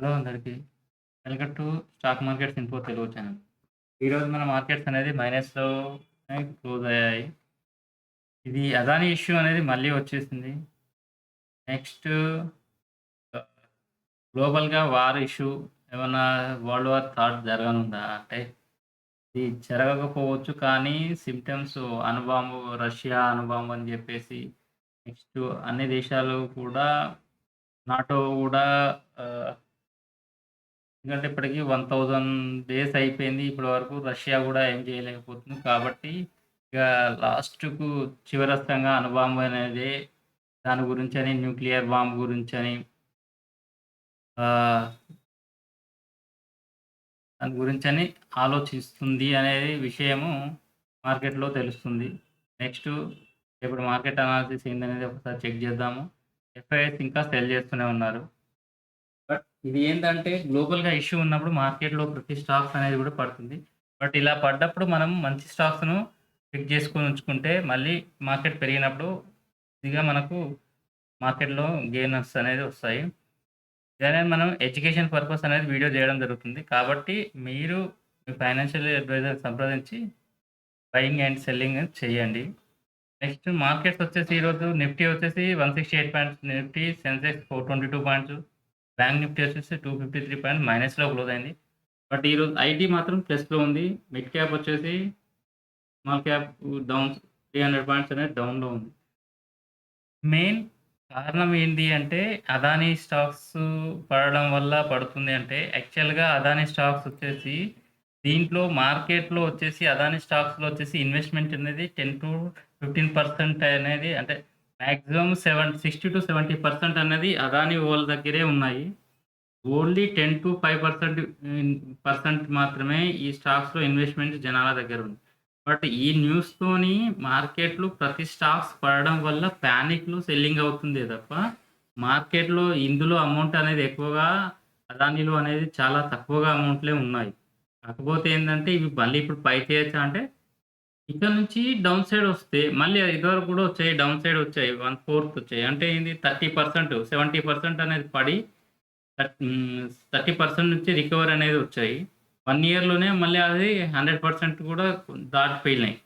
Hello అందరికి. Welcome to stock markets info Telugu channel. ఈరోజు మన మార్కెట్స్ అనేది మైనస్‌లోనే క్లోజ్ అయ్యాయి. ఇది అదానీ ఇష్యూ అనేది మళ్ళీ వచ్చేసింది. నెక్స్ట్ గ్లోబల్‌గా వార్ ఇష్యూ ఏమన్నా వరల్డ్ వార్ థర్డ్ జరగనుందా? అంటే ఇది జరగకపోవచ్చు కానీ సింప్టమ్స్ అణుబాంబు రష్యా అణుబాంబు అని చెప్పేసి నెక్స్ట్ అన్ని దేశాలు కూడా నాటో కూడా ఆహ్ ఎందుకంటే ఇప్పటికి 1000 డేస్ అయిపోయింది. ఇప్పటి వరకు రష్యా గూడా ఏం చేయలేకపోతుంది. కాబట్టి ఇక లాస్ట్‌కు చివరస్తంగా అణుబాంబు అనేదే దాని గురించని న్యూక్లియర్ బాంబ్ గురించని ఆహ్, దాని గురించని ఆలోచిస్తుంది అనేది విషయము మార్కెట్‌లో తెలుస్తుంది. నెక్స్టు ఇప్పుడు మార్కెట్ అనాలిసిస్ ఏందనేది ఒకసారి చెక్ చేద్దాము. ఎఫ్ఐఎస్ ఇంకా సెల్ చేస్తూనే ఉన్నారు. బట్ ఇది ఏంటంటే గ్లోబల్‌గా ఇష్యూ ఉన్నప్పుడు మార్కెట్‌లో ప్రతి స్టాక్స్ అనేది కూడా పడుతుంది. బట్ ఇలా పడ్డప్పుడు మనం మంచి స్టాక్స్‌ను పిక్ చేసుకొని ఉంచుకుంటే మళ్ళీ మార్కెట్ పెరిగినప్పుడు ఇదిగా మనకు మార్కెట్‌లో గెయినర్స్ అనేది వస్తాయి. ఇదనేది మనం ఎడ్యుకేషన్ పర్పస్ అనేది వీడియో చేయడం జరుగుతుంది. కాబట్టి మీరు మీ ఫైనాన్షియల్ అడ్వైజర్ సంప్రదించి బయింగ్ అండ్ సెల్లింగ్ చేయండి. నెక్స్ట్ మార్కెట్స్ వచ్చేసి ఈరోజు నిఫ్టీ వచ్చేసి 168 points Nifty, Sensex 422 points, bank Nifty వచ్చేసి 253 పాయింట్స్ మైనస్‌లో క్లోజ్ అయింది. బట్ ఈరోజు ఐటీ మాత్రం ప్లస్‌లో ఉంది. మిడ్ క్యాప్ వచ్చేసి స్మాల్ క్యాప్ డౌన్ 300 పాయింట్స్ అనేది డౌన్‌లో ఉంది. మెయిన్ కారణం ఏంటి అంటే అదానీ స్టాక్స్ పడడం వల్ల పడుతుంది అంటే యాక్చువల్‌గా అదానీ స్టాక్స్ వచ్చేసి దీంట్లో మార్కెట్‌లో వచ్చేసి అదానీ స్టాక్స్‌లో వచ్చేసి ఇన్వెస్ట్‌మెంట్ అనేది 10-15% అనేది అంటే మాక్సిమం 60-70% అనేది అదానీ ఓళ్ళ దగ్గరే ఉన్నాయి. ఓన్లీ 10-5% పర్సెంట్ మాత్రమే ఈ స్టాక్స్‌లో ఇన్వెస్ట్‌మెంట్ జనాల దగ్గర ఉంది. బట్ ఈ న్యూస్‌తోని మార్కెట్‌లో ప్రతి స్టాక్స్ పడడం వల్ల పానిక్‌లో సెల్లింగ్ అవుతుందే తప్ప, మార్కెట్‌లో ఇందులో అమౌంట్ అనేది ఎక్కువగా అదానీలో అనేది చాలా తక్కువగా అమౌంట్‌లే ఉన్నాయి. కాకపోతే ఏందంటే ఇవి మళ్ళీ ఇప్పుడు పైకేయొచ్చా అంటే, ఇక్కడ నుంచి డౌన్ సైడ్ వస్తే మళ్ళీ ఇదివరకు కూడా వచ్చాయి. డౌన్ సైడ్ వచ్చాయి. 1/4 వచ్చాయి. అంటే ఏంది 30%, 70% అనేది పడి 30% నుంచి రికవరీ అనేది వచ్చాయి. 1 ఇయర్‌లోనే మళ్ళీ అది 100% కూడా దాటిపోయినాయి.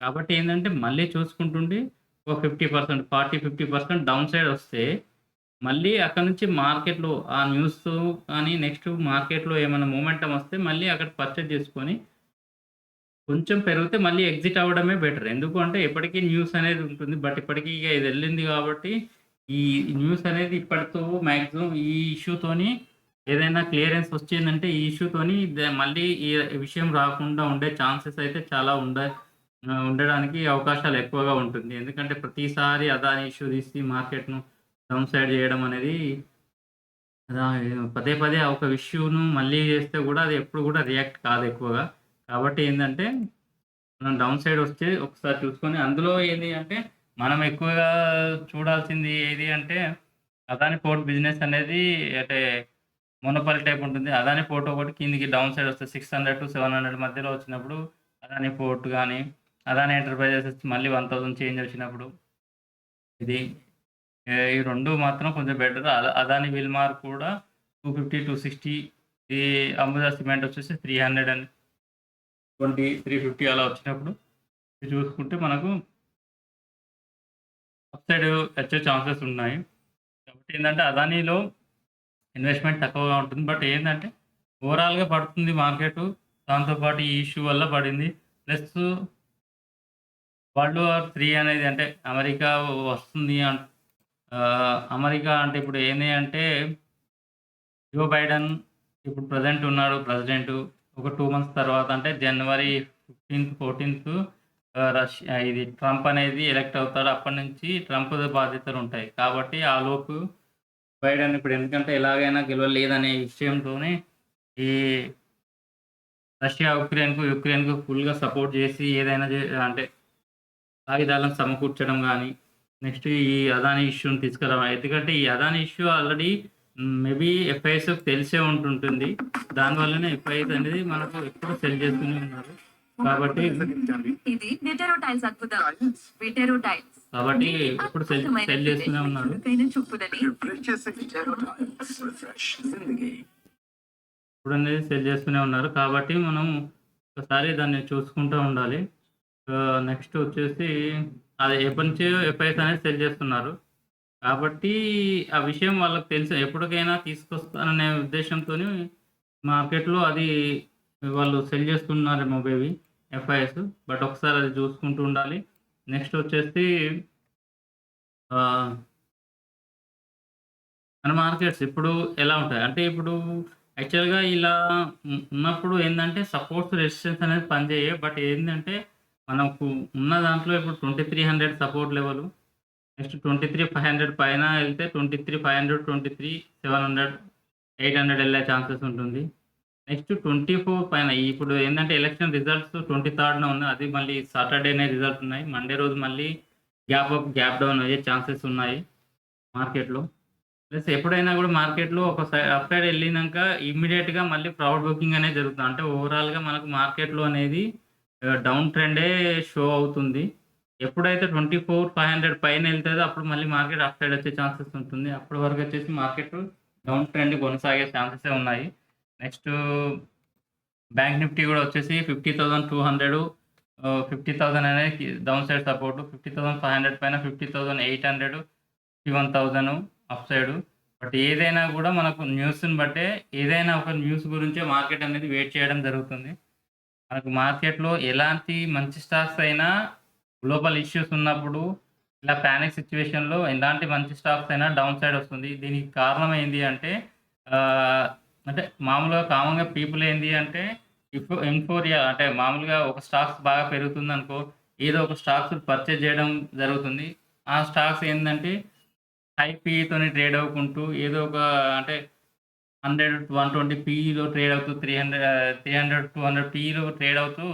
కాబట్టి ఏందంటే మళ్ళీ చూసుకుంటుండి ఒక 50%, 50% డౌన్ సైడ్ వస్తే మళ్ళీ అక్కడి నుంచి మార్కెట్‌లో ఆ న్యూస్ కానీ నెక్స్ట్ మార్కెట్‌లో ఏమైనా మొమెంటమ్ వస్తే మళ్ళీ అక్కడ పర్చేజ్ చేసుకొని కొంచెం పెరిగితే మళ్ళీ ఎగ్జిట్ అవ్వడమే బెటర్. ఎందుకు అంటే ఎప్పటికి న్యూస్ అనేది ఉంటుంది. బట్ ఇప్పటికి ఇగ ఇదెళ్ళింది కాబట్టి, ఈ న్యూస్ అనేది ఇప్పటితో మాక్సిమం ఈ ఇష్యూతోని ఏదైనా క్లియరెన్స్ వచ్చిందంటే ఈ ఇష్యూతోని మళ్ళీ ఈ విషయం రాకుండా ఉండే ఛాన్సెస్ అయితే చాలా ఉండడానికి అవకాశాలు ఎక్కువగా ఉంటుంది. ఎందుకంటే ప్రతిసారి అదాని ఇష్యూ తీసి మార్కెట్‌ను డౌన్ సైడ్ చేయడం అనేది అదా పదే పదే ఒక ఇష్యూను మళ్ళీ చేస్తే గూడా అది ఎప్పుడు గూడా రియాక్ట్ కాదు ఎక్కువగా. కాబట్టి ఏందంటే మనం డౌన్ సైడ్ వస్తే ఒకసారి చూసుకొని అందులో ఏంది అంటే, మనం ఎక్కువగా చూడాల్సింది ఏది అంటే, అదాని పోర్ట్ బిజినెస్ అనేది అంటే మోనోపల్ టైప్ ఉంటుంది. అదాని పోర్ట్ ఒకటి కిందికి డౌన్ సైడ్ వస్తే 600-700 మధ్యలో వచ్చినప్పుడు, అదాని పోర్ట్ గాని, అదాని ఎంటర్‌ప్రైజెస్ వచ్చి మళ్ళీ 1000 చేంజ్ వచ్చినప్పుడు, ఇది ఈ 2 మాత్రం కొంచెం బెటర్. అదాని విల్మార్ కూడా 250, 260 ఈ అంబుజా సిమెంట్ వచ్చేసి 320, 350 అలా వచ్చినప్పుడు ఇది చూసుకుంటే మనకు అప్ సైడ్ వచ్చే ఛాన్సెస్ ఉన్నాయి. కాబట్టి ఏందంటే అదానీలో ఇన్వెస్ట్‌మెంట్ తక్కువగా ఉంటుంది. బట్ ఏందంటే ఓవరాల్‌గా పడుతుంది మార్కెటు. దాంతో పాటు ఈ ఇష్యూ వల్ల పడింది. ప్లస్సు వరల్డ్ వార్ 3 అనేది అంటే అమెరికా వస్తుంది అమెరికా అంటే ఇప్పుడు ఏంది అంటే జో బైడెన్ ఇప్పుడు ప్రెజెంట్ ఉన్నాడు ప్రెసిడెంటు. ఒక 2 మంత్స్ తర్వాత అంటే జనవరి 15, 14 ఇది ట్రంప్ అనేది ఎలక్ట్ అవుతాడు. అప్పటినుంచి ట్రంప్ బాధ్యతలుంటాయి. కాబట్టి ఆలోపు బైడెన్ ఇప్పుడు ఎందుకంటే ఎలాగైనా గెలవలేదనే విషయంతోనే ఈ రష్యా యుక్రెయిన్‌కు ఫుల్‌గా సపోర్ట్ చేసి ఏదైనా అంటే ఆయుధాలను సమకూర్చడం గాని, నెక్స్ట్ ఈ అదానీ ఇష్యూని ఎందుకంటే ఈ అదానీ ఇష్యూ ఆల్రెడీ మేబీ ఎఫ్ఐఎస్‌కి తెలిసే ఉంటుంటుంది. దానివల్లనే ఎఫ్ఐఎస్ అనేది మనకు ఎప్పుడు సెల్ చేస్తూనే ఉన్నారు. కాబట్టి ఇది నెటెరో టైల్స్ అద్భుతం. వెటెరో టైల్స్ కాబట్టి ఎప్పుడు సెల్ చేస్తూనే ఉన్నారు. చూపులని ఇప్పుడనేది సెల్ చేస్తూనే ఉన్నారు. కాబట్టి మనం ఒకసారి దాన్ని చూసుకుంటూ ఉండాలి. నెక్స్ట్ వచ్చేసి అది ఎప్పటినుంచో ఎఫ్ఐఎస్ అనేది సెల్ చేస్తున్నారు. కాబట్టి ఆ విషయం వాళ్ళకి తెలుసు. ఎప్పటికైనా తీసుకొస్తాననే ఉద్దేశ్యంతోని మార్కెట్‌లో అది వాళ్ళు సెల్ చేస్తున్నారేమో మేబీ ఎఫ్ఐఎస్. బట్ ఒకసారి అది చూసుకుంటూ ఉండాలి. నెక్స్ట్ వచ్చేసి ఆహ్, మన మార్కెట్స్ ఇప్పుడు ఎలా ఉంటాయి? అంటే ఇప్పుడు యాక్చువల్‌గా ఇలా ఉన్నప్పుడు ఏందంటే సపోర్ట్స్, రెసిస్టెన్స్ అనేది పనిచేయవు. బట్ ఏందంటే మనకు ఉన్న దాంట్లో ఇప్పుడు 2300 సపోర్ట్ లెవెలు. నెక్స్ట్ 23,500 పైన ఎళ్తే 23,500, 23,700, 800 ఎళ్ళే ఛాన్సెస్ ఉంటుంది. నెక్స్ట్ 24 పైన ఇప్పుడు ఏందంటే ఎలక్షన్ రిజల్ట్స్ 23న ఉంది. అది మళ్ళీ సాటర్‌డేనే రిజల్ట్స్ ఉన్నాయి. మండే రోజు మళ్ళీ గ్యాప్ అప్, గ్యాప్ డౌన్ అయ్యే ఛాన్సెస్ ఉన్నాయి మార్కెట్‌లో. ప్లస్ ఎప్పుడైనా గూడా మార్కెట్‌లో ఒక అప్ సైడ్ ఎళ్ళినంక ఇమ్మీడియేట్‌గా మళ్ళీ ప్రాఫిట్ బుకింగ్ అనేది జరుగుతుంది. అంటే ఓవరాల్‌గా మనకు మార్కెట్‌లో అనేది డౌన్ ట్రెండే షో అవుతుంది. ఎప్పుడైతే 24,500 పైన ఎళ్తదో అప్పుడు మళ్ళీ మార్కెట్ అప్ సైడ్ వచ్చే ఛాన్సెస్ ఉంటుంది. అప్పటి వరకు వచ్చేసి మార్కెట్ డౌన్ ట్రెండ్ కొనసాగే ఛాన్సెసే ఉన్నాయి. నెక్స్టు బ్యాంక్ నిఫ్టీ గూడా వచ్చేసి 50,200 50,000 అనేది డౌన్ సైడ్ సపోర్ట్. 50,500 పైన 50,800, 51,000 అప్ సైడు. బట్ ఏదైనా గూడా మనకు న్యూస్‌ని బట్టే ఏదైనా ఒక న్యూస్ గురించే మార్కెట్ అనేది వెయిట్ చేయడం జరుగుతుంది. మనకు మార్కెట్‌లో ఎలాంటి మంచి స్టాక్స్ అయినా గ్లోబల్ ఇష్యూస్ ఉన్నప్పుడు ఇలా పానిక్ సిట్యుయేషన్‌లో ఎలాంటి మంచి స్టాక్స్ అయినా డౌన్ సైడ్ వస్తుంది. దీనికి కారణం ఏంది అంటే ఆహ్, అంటే మామూలుగా కామన్‌గా పీపుల్ ఏంది అంటే ఎన్ఫోరియా అంటే మామూలుగా ఒక స్టాక్స్ బాగా పెరుగుతుందనుకో, ఏదో ఒక స్టాక్స్ పర్చేజ్ చేయడం జరుగుతుంది. ఆ స్టాక్స్ ఏందంటే హై పీఈతోని ట్రేడ్ అవ్వుకుంటూ ఏదో ఒక అంటే 100, 120 పీఈలో ట్రేడ్ అవుతూ 300, 200 పీఈలో ట్రేడ్ అవుతూ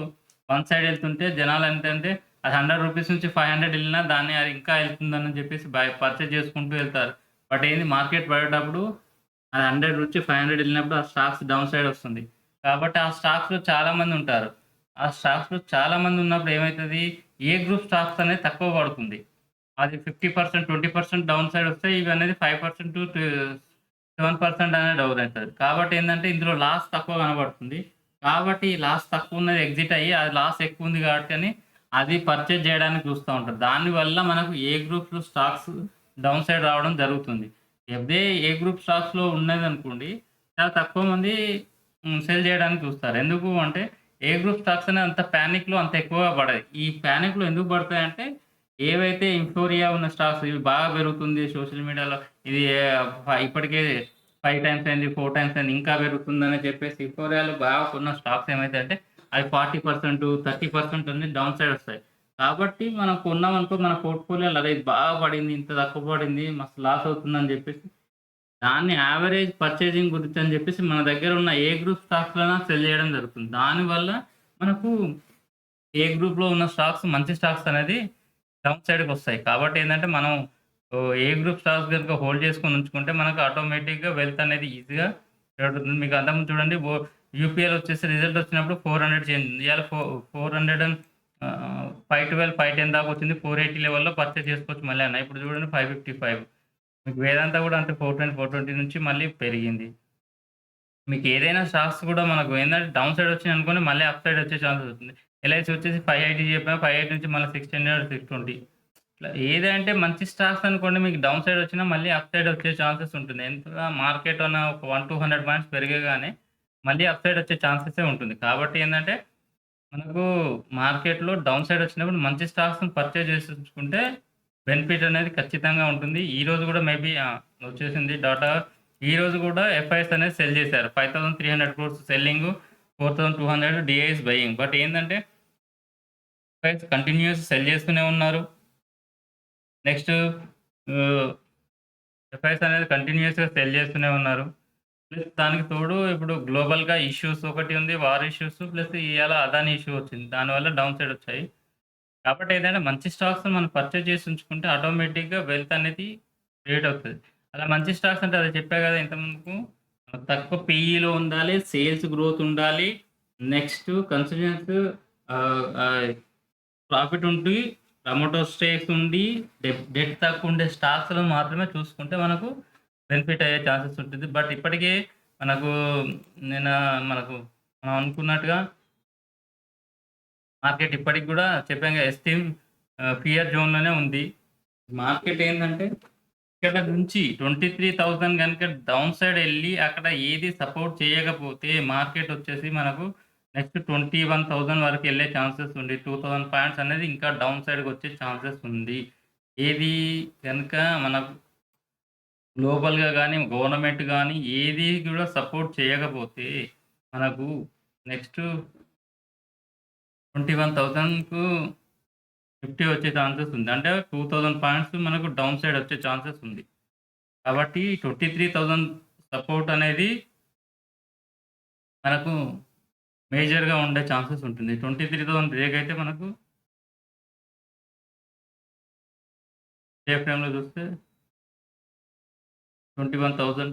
వన్ సైడ్ ఎళ్తుంటే జనాలేంటంటే అది రూ. 100 నుంచి 500 ఎళ్ళినా దాన్ని అది ఇంకా ఎళ్తుందని చెప్పేసి పర్చేజ్ చేసుకుంటూ ఎళ్తారు. బట్ ఏంది మార్కెట్ పడేటప్పుడు అది 100 నుంచి 500 ఎళ్ళినప్పుడు ఆ స్టాక్స్ డౌన్ సైడ్ వస్తుంది. కాబట్టి ఆ స్టాక్స్‌లో చాలామందుంటారు. ఆ స్టాక్స్‌లో చాలామందున్నప్పుడు ఏమైతది? ఏ గ్రూప్ స్టాక్స్ అనేది తక్కువ పడుతుంది. అది 50%, 20% డౌన్ సైడ్ వస్తే ఇవనేది 5% టు 7% అనేది డౌన్ అయితది. కాబట్టి ఏందంటే ఇందులో లాస్ తక్కువ కనబడుతుంది. కాబట్టి లాస్ తక్కువున్నది ఎగ్జిట్ అయ్యి అది లాస్ ఎక్కువుంది కాబట్టి అని అది పర్చేజ్ చేయడానికి చూస్తా ఉంటారు. దానివల్ల మనకు ఏ గ్రూప్‌లో స్టాక్స్ డౌన్ సైడ్ రావడం జరుగుతుంది. అదే ఏ గ్రూప్ స్టాక్స్‌లో ఉన్నదనుకోండి చాలా తక్కువ మంది సెల్ చేయడానికి చూస్తారు. ఎందుకు అంటే ఏ గ్రూప్ స్టాక్స్ అనేవి అంత పానిక్‌లో అంత ఎక్కువగా పడయి. ఈ పానిక్‌లో ఎందుకు పడతాయంటే ఏవైతే యుఫోరియా ఉన్న స్టాక్స్ ఇవి బాగా పెరుగుతుంది సోషల్ మీడియాలో ఇది ఇప్పటికే 5 టైమ్స్ అయింది, 4 టైమ్స్ అయింది ఇంకా పెరుగుతుందని చెప్పేసి యుఫోరియాలో బాగా ఉన్న స్టాక్స్ ఏమైతాయంటే అవి 40%, 30% అనేది డౌన్ సైడ్ వస్తాయి. కాబట్టి మనం కొన్నామనుకో మన పోర్ట్‌ఫోలియోలో అరే! ఇది బాగా పడింది, ఇంత తక్కువ పడింది, మస్తు లాస్ అవుతుందని చెప్పేసి దాన్ని యావరేజ్ పర్చేజింగ్ గురించని చెప్పేసి మన దగ్గర ఉన్న ఏ గ్రూప్ స్టాక్స్‌లైనా సెల్ చేయడం జరుగుతుంది. దానివల్ల మనకు ఏ గ్రూప్‌లో ఉన్న స్టాక్స్ మంచి స్టాక్స్ అనేది డౌన్ సైడ్‌కొస్తాయి. కాబట్టి ఏందంటే మనం ఏ గ్రూప్ స్టాక్స్ గనుక హోల్డ్ చేసుకొని ఉంచుకుంటే మనకు ఆటోమేటిక్‌గా వెల్త్ అనేది ఈజీగా పెరుగుతుంది. మీకు అంతకుముందు చూడండి యూపీఎల్ వచ్చేసి రిజల్ట్ వచ్చినప్పుడు 400 చేంజ్ ఉంది. ఇయాల 400 అండ్ 512, 510 దాకా వచ్చింది. 480 లెవెల్‌లో పర్చేజ్ చేసుకోవచ్చు మళ్ళీ అన్న. ఇప్పుడు చూడండి 555 మీకు వేదాంత కూడా అంతే 420, 420 నుంచి మళ్ళీ పెరిగింది. మీకేదైనా స్టాక్స్ గూడా మనకు ఏందంటే డౌన్ సైడ్ వచ్చినాయనుకోండి మళ్ళీ అప్ సైడ్ వచ్చే ఛాన్సెస్ ఉంటుంది. ఎల్ఐసి వచ్చేసి 580 చెప్పినా 580 నుంచి మళ్ళీ 610, 620 ఇట్లా ఏదంటే మంచి స్టాక్స్ అనుకోండి మీకు డౌన్ సైడ్ వచ్చినా మళ్ళీ అప్ సైడ్ వచ్చే ఛాన్సెస్ ఉంటుంది. ఎంత మార్కెట్ అన్న ఒక 1, 200 పాయింట్స్ పెరగగానే మళ్ళీ అప్ సైడ్ వచ్చే ఛాన్సెసే ఉంటుంది. కాబట్టి ఏందంటే మనకు మార్కెట్‌లో డౌన్ సైడ్ వచ్చినప్పుడు మంచి స్టాక్స్‌ని పర్చేజ్ చేసి ఉంచుకుంటే బెనిఫిట్ అనేది ఖచ్చితంగా ఉంటుంది. ఈరోజు గూడా మేబీ వచ్చేసింది డాటా. ఈరోజు గూడా ఎఫ్ఐఎస్ అనేది సెల్ చేశారు. 5,300 క్రోర్స్ సెల్లింగు, 4,200 డీఐఎస్ బయింగ్. బట్ ఏందంటే ఎఫ్ఐఎస్ కంటిన్యూయస్ సెల్ చేస్తూనే ఉన్నారు. నెక్స్ట్ ఆహ్, ఎఫ్ఐఎస్ అనేది కంటిన్యూయస్‌గా సెల్ చేస్తూనే ఉన్నారు. ప్లస్ దానికి తోడు ఇప్పుడు గ్లోబల్‌గా ఇష్యూస్ ఒకటి ఉంది. వార్ ఇష్యూస్ ప్లస్ ఇయాల అదానీ ఇష్యూ వచ్చింది. దానివల్ల డౌన్ సైడ్ వచ్చాయి. కాబట్టి ఏంటంటే మంచి స్టాక్స్‌ని మనం పర్చేజ్ చేసి ఉంచుకుంటే ఆటోమేటిక్‌గా వెల్త్ అనేది క్రియేట్ అవుతది. అలా మంచి స్టాక్స్ అంటే అదే చెప్పా కదా ఇంతకుముందుకు. తక్కువ పీఈలో ఉండాలి. సేల్స్ గ్రోత్ ఉండాలి. నెక్స్ట్ కన్సిస్టెన్స్ ఆహ్, ఆహ్, ప్రాఫిట్ ఉండి, ప్రమోటర్ స్టేక్స్ ఉండి, డెట్ తక్కువ ఉండే స్టాక్స్‌లో మాత్రమే చూసుకుంటే మనకు బెనిఫిట్ అయ్యే ఛాన్సెస్ ఉంటుంది. బట్ ఇప్పటికే మనకు నిన్న మనకు మనం అనుకున్నట్టుగా మార్కెట్ ఇప్పటికి గూడా చెప్పాంగా ఎస్టీమ్ ఫియర్ జోన్‌లోనే ఉంది. మార్కెట్ ఏందంటే ఇక్కడ నుంచి 23,000 గనుక డౌన్ సైడ్ ఎళ్లి అక్కడ ఏది సపోర్ట్ చేయకపోతే మార్కెట్ వచ్చేసి మనకు నెక్స్ట్ 21,000 వరకు ఎళ్ళే ఛాన్సెస్ ఉంది. 2,000 పాయింట్స్ అనేది ఇంకా డౌన్ సైడ్‌కొచ్చే ఛాన్సెస్ ఉంది. ఏది గనుక మనకు గ్లోబల్‌గా గాని, గవర్నమెంట్ గాని ఏది కూడా సపోర్ట్ చేయకపోతే మనకు నెక్స్ట్ 21,000కు నిఫ్టీ వచ్చే ఛాన్సెస్ ఉంది. అంటే 2,000 పాయింట్స్ మనకు డౌన్ సైడ్ వచ్చే ఛాన్సెస్ ఉంది. కాబట్టి 23,000 సపోర్ట్ అనేది మనకు మేజర్‌గా ఉండే ఛాన్సెస్ ఉంటుంది. 23,000 బ్రేక్ అయితే మనకు డే ఫ్రేమ్‌లో చూస్తే 21,000,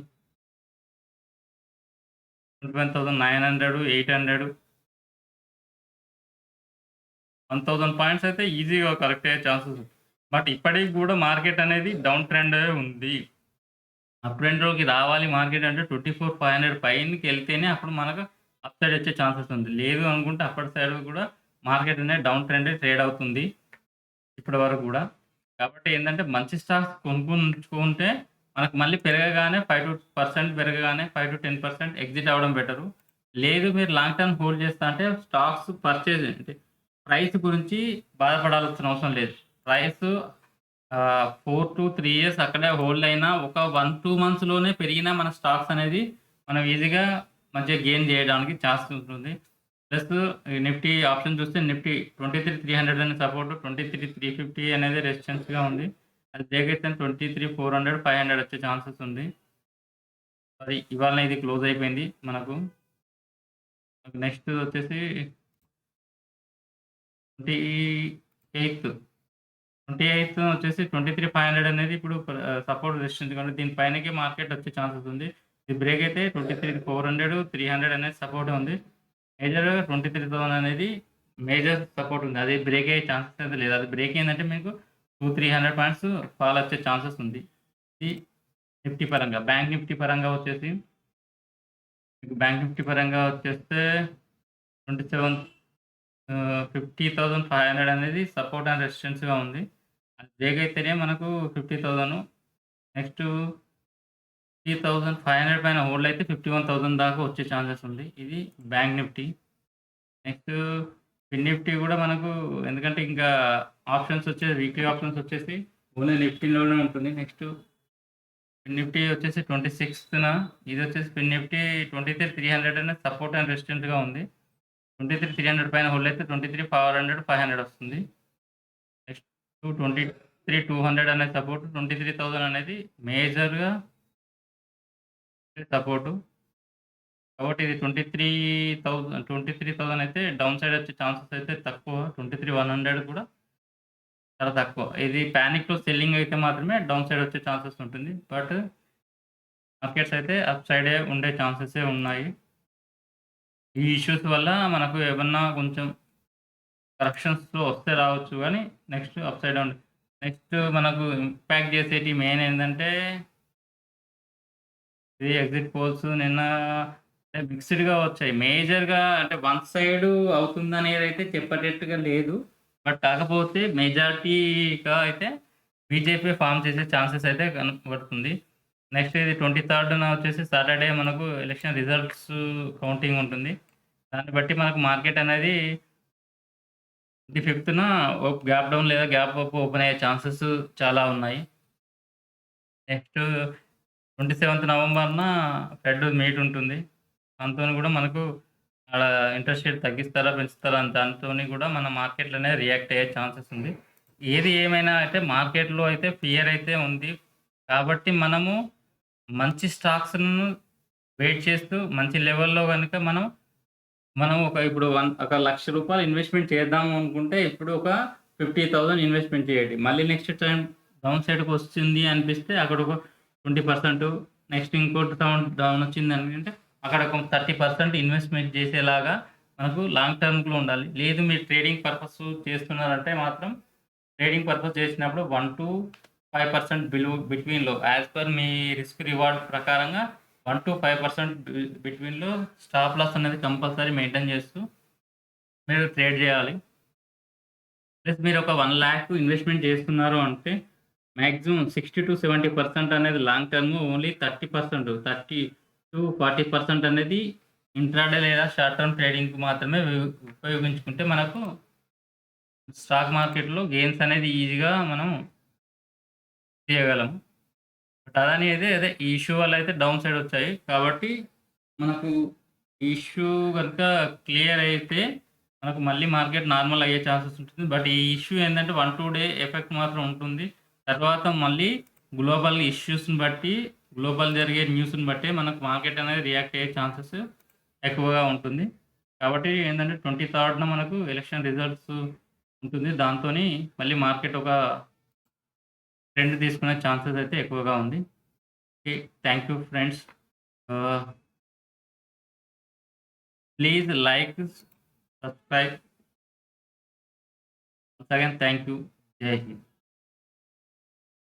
21,900, 800, 1,000 పాయింట్స్ అయితే ఈజీగా కరెక్ట్ అయ్యే ఛాన్సెస్ ఉంది. బట్ ఇప్పటికి కూడా మార్కెట్ అనేది డౌన్ ట్రెండే ఉంది. అప్ ట్రెండ్‌లోకి రావాలి మార్కెట్ అంటే 24,500 పైనకెళ్తేనే అప్పుడు మనకు అప్ సైడ్ వచ్చే ఛాన్సెస్ ఉంది. లేదు అనుకుంటే అప్పటి సైడ్ కూడా మార్కెట్ అనేది డౌన్ ట్రెండే ట్రేడ్ అవుతుంది. ఇప్పటి వరకు గూడా. కాబట్టి ఏందంటే మంచి స్టాక్స్ కొనుక్కుంటే మనకు మళ్ళీ పెరగగానే 5-10% పెరగగానే 5-10% ఎగ్జిట్ అవ్వడం బెటరు. లేదు మీరు లాంగ్ టర్మ్ హోల్డ్ చేస్తా అంటే స్టాక్స్ పర్చేజ్ అంటే ప్రైస్ గురించి బాధపడాల్సిన అవసరం లేదు. ప్రైసు 4-3 ఇయర్స్ అక్కడే హోల్డ్ అయినా ఒక 1-2 మంత్స్‌లోనే పెరిగినా మన స్టాక్స్ అనేది మనం ఈజీగా మంచిగా గెయిన్ చేయడానికి ఛాన్స్ ఉంటుంది. ప్లస్ ఈ నిఫ్టీ ఆప్షన్ చూస్తే నిఫ్టీ 23,300 అనే సపోర్ట్, 23,350 అనేది రెసిస్టెన్స్‌గా ఉంది. అది బ్రేక్ అయితే 23,400, 500 వచ్చే ఛాన్సెస్ ఉంది. అది ఇవాళ ఇది క్లోజ్ అయిపోయింది మనకు. నెక్స్ట్ వచ్చేసి 28థ్ 28థ్ వచ్చేసి 23,500 అనేది ఇప్పుడు సపోర్ట్ రెసిస్టెన్స్ కాబట్టి దీని పైనకే మార్కెట్ వచ్చే ఛాన్సెస్ ఉంది. ఇది బ్రేక్ అయితే 23,400, 300 అనేది సపోర్ట్ ఉంది. మేజర్‌గా 23,000 అనేది మేజర్ సపోర్ట్ ఉంది. అది బ్రేక్ అయ్యే ఛాన్సెస్ అయితే లేదు. అది బ్రేక్ అయిందంటే మీకు 200-300 పాయింట్స్ ఫాల్ వచ్చే ఛాన్సెస్ ఉంది. ఇది నిఫ్టీ పరంగా. బ్యాంక్ నిఫ్టీ పరంగా వచ్చేసి మీకు బ్యాంక్ నిఫ్టీ పరంగా వచ్చేస్తే 50,500 అనేది సపోర్ట్ అండ్ రెసిస్టెన్స్‌గా ఉంది. అది బ్రేక్ అయితేనే మనకు 50,000 నెక్స్ట్ 50,500 పైన హోల్డ్ అయితే 51,000 దాకా వచ్చే ఛాన్సెస్ ఉంది. ఇది బ్యాంక్ నిఫ్టీ. నెక్స్ట్ ఫిన్ నిఫ్టీ కూడా మనకు ఎందుకంటే ఇంకా ఆప్షన్స్ వచ్చేసి వీక్లీ ఆప్షన్స్ వచ్చేసి ఓన్లీ నిఫ్టీలోనే ఉంటుంది. నెక్స్ట్ ఫిన్ నిఫ్టీ వచ్చేసి 26న ఇది వచ్చేసి ఫిన్ నిఫ్టీ 23,300 అనేది సపోర్ట్ అండ్ రెసిస్టెన్స్‌గా ఉంది. 23,300 పైన హోల్డ్ అయితే 23,400, 500 వస్తుంది. నెక్స్ట్ 23,200 అనేది సపోర్ట్, 23,000 అనేది మేజర్‌గా సపోర్టు. కాబట్టి ఇది 23,000 అయితే డౌన్ సైడ్ వచ్చే ఛాన్సెస్ అయితే తక్కువ. 23,100 కూడా చాలా తక్కువ. ఇది పానిక్‌లో సెల్లింగ్ అయితే మాత్రమే డౌన్ సైడ్ వచ్చే ఛాన్సెస్ ఉంటుంది. బట్ మార్కెట్స్ అయితే అప్ సైడే ఉండే ఛాన్సెసే ఉన్నాయి. ఈ ఇష్యూస్ వల్ల మనకు ఏమన్నా కొంచెం కరెక్షన్స్‌లో వస్తే రావచ్చు గానీ నెక్స్ట్ అప్ సైడే ఉంది. నెక్స్ట్ మనకు ఇంపాక్ట్ చేసేటివి మెయిన్ ఏందంటే ఇది ఎగ్జిట్ పోల్స్ నిన్న అంటే మిక్స్డ్‌గా వచ్చాయి. మేజర్‌గా అంటే వన్ సైడ్ అవుతుందనేదైతే చెప్పేటట్టుగా లేదు. బట్ కాకపోతే మెజారిటీగా అయితే బీజేపీ ఫార్మ్ చేసే ఛాన్సెస్ అయితే కనపడుతుంది. నెక్స్ట్ ఇది 23న వచ్చేసి సాటర్‌డే మనకు ఎలక్షన్ రిజల్ట్స్ కౌంటింగ్ ఉంటుంది. దాన్ని బట్టి మనకు మార్కెట్ అనేది 25న గ్యాప్ డౌన్ లేదా గ్యాప్ అప్ ఓపెన్ అయ్యే ఛాన్సెస్ చాలా ఉన్నాయి. నెక్స్ట్ 27థ్ నవంబర్‌న ఫెడ్ మీట్ ఉంటుంది. దాంతోని కూడా మనకు ఆడ ఇంట్రెస్ట్ రేట్ తగ్గిస్తారా? పెంచుతారా? అని దాంతోని కూడా మన మార్కెట్‌లోనే రియాక్ట్ అయ్యే ఛాన్సెస్ ఉంది. ఏది ఏమైనా అయితే మార్కెట్‌లో అయితే ఫియర్ అయితే ఉంది. కాబట్టి మనము మంచి స్టాక్స్‌ను వెయిట్ చేస్తూ మంచి లెవెల్‌లో గనుక మనం ఇప్పుడు ఒక రూ. 1,00,000 ఇన్వెస్ట్‌మెంట్ చేద్దాము అనుకుంటే ఇప్పుడు ఒక 50,000 ఇన్వెస్ట్‌మెంట్ చేయండి. మళ్ళీ నెక్స్ట్ టైమ్ డౌన్ సైడ్‌కి వస్తుంది అనిపిస్తే అక్కడ ఒక 20% నెక్స్ట్ ఇంకోటి డౌన్ వచ్చింది అనుకుంటే అక్కడ ఒక 30% ఇన్వెస్ట్‌మెంట్ చేసేలాగా మనకు లాంగ్ టర్మ్‌లో ఉండాలి. లేదు మీరు ట్రేడింగ్ పర్పస్ చేస్తున్నారంటే మాత్రం ట్రేడింగ్ పర్పస్ చేసినప్పుడు 1-5% బిట్వీన్‌లో యాస్ పర్ మీ రిస్క్ రివార్డ్ ప్రకారంగా 1-5% బిట్వీన్‌లో స్టాప్ లాస్ అనేది కంపల్సరీ మెయింటైన్ చేస్తూ మీరు ట్రేడ్ చేయాలి. ప్లస్ మీరు ఒక 1,00,000 ఇన్వెస్ట్‌మెంట్ చేస్తున్నారు అంటే మాక్సిమం 60-70% అనేది లాంగ్ టర్మ్, ఓన్లీ 30%, 30-40% అనేది ఇంట్రాడే లేదా షార్ట్ టర్మ్ ట్రేడింగ్‌కి మాత్రమే ఉపయోగించుకుంటే మనకు స్టాక్ మార్కెట్‌లో గెయిన్స్ అనేది ఈజీగా మనం తీయగలము. బట్ అదాని అదే ఈ ఇష్యూ వల్ల అయితే డౌన్ సైడ్ వచ్చాయి. కాబట్టి మనకు ఈ ఇష్యూ గనుక క్లియర్ అయితే మనకు మళ్ళీ మార్కెట్ నార్మల్ అయ్యే ఛాన్సెస్ ఉంటుంది. బట్ ఈ ఇష్యూ ఏందంటే 1-2 డే ఎఫెక్ట్ మాత్రం ఉంటుంది. తర్వాత మళ్ళీ గ్లోబల్ ఇష్యూస్‌ని బట్టి, గ్లోబల్ జరిగే న్యూస్‌ని బట్టి మనకు మార్కెట్ అనేది రియాక్ట్ అయ్యే ఛాన్సెస్ ఎక్కువగా ఉంటుంది. కాబట్టి ఏందంటే 23న మనకు ఎలక్షన్ రిజల్ట్స్ ఉంటుంది. దాంతోని మళ్ళీ మార్కెట్ ఒక ట్రెండ్ తీసుకునే ఛాన్సెస్ అయితే ఎక్కువగా ఉంది. Okay. Thank you friends. Ah, please like, subscribe. Once again thank you. Jai Hind.